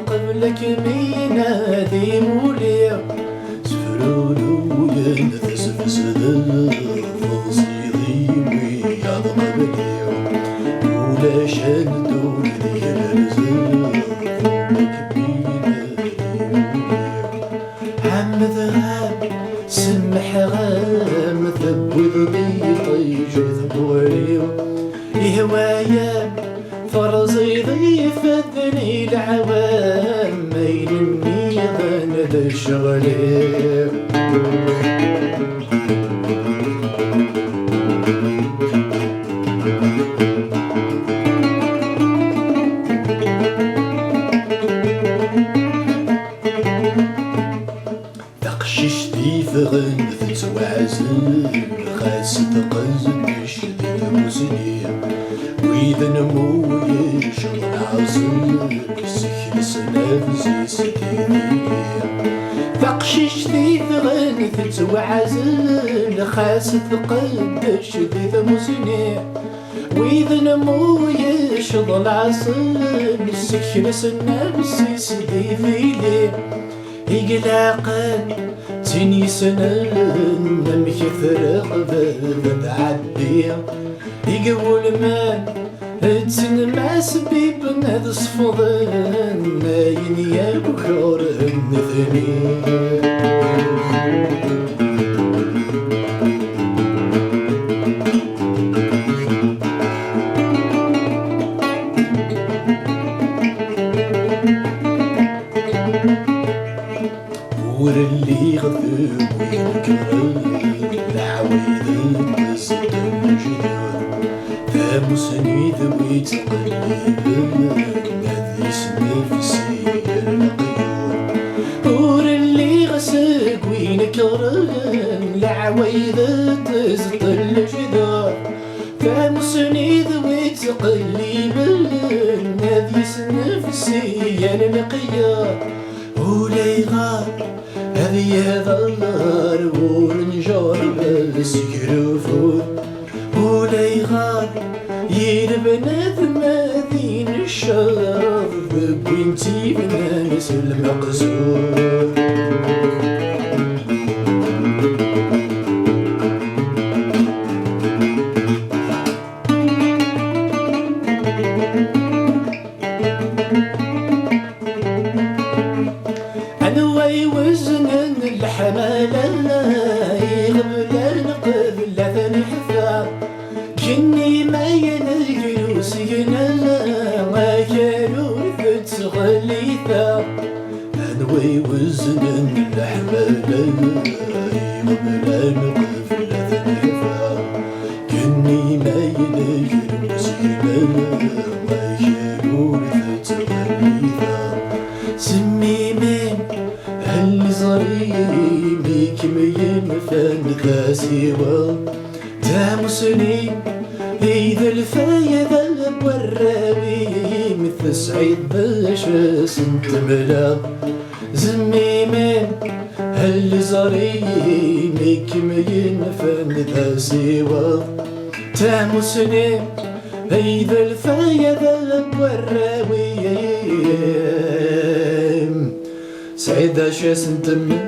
قبلك مين هادي مولي سفرولو ينثس فسد فصيدي ويا قبلي ولا شان دور ذي الرزق قبلك مين هادي مولي حمد غاب سمح غام ثبوذ ضيطي جذبوري يهوايا فرزي ضيف الدني العوام مين النيضان ذا الشغلي تقششتي فغن تتوعزن خاس تقزن شديد مسنين وإذا نمو يشغل عصر سكن سنافسي ستيني تقششتي فغن تتوعزن خاس تقدش شديد مسنين وإذا نمو يشغل عصر سكن سنافسي ستيني يقلاقن تيني سنن مكثر غباب عدي يقول من تنمع سبيب ناد صفضن ناين يا بكور النثني اللي غذب وينكر العويذ بزد الجدود فمسني ذوي تقلب نذيس نفسي القيود ور اللي غسق وينكر العويذ بزد الجدود فمسني ذوي تقلب نذيس نفسي القيود ولي غار هذي هذا النار ونجار بالسكر فوت ولا يغار يربنا ثماثين الشرف بنتي بناس المقصود الحمالة يغبلان قبل ثاني حفا كني ما ينجلوس ينالا ما كانوا تغليثا انوي وزن الحمالة يغبلان قبل ثاني حفا كني ما ينجلوس ينالا ما كانوا تغليثا سمي من هل صريمي كمين فان سوى تامسني إذا الفايدة البراوي مثل سعيد باش سنت ملا زميمين هل صريمي كمين فان سوى تامسني إذا الفايدة البراوي سعيدة شاسنت من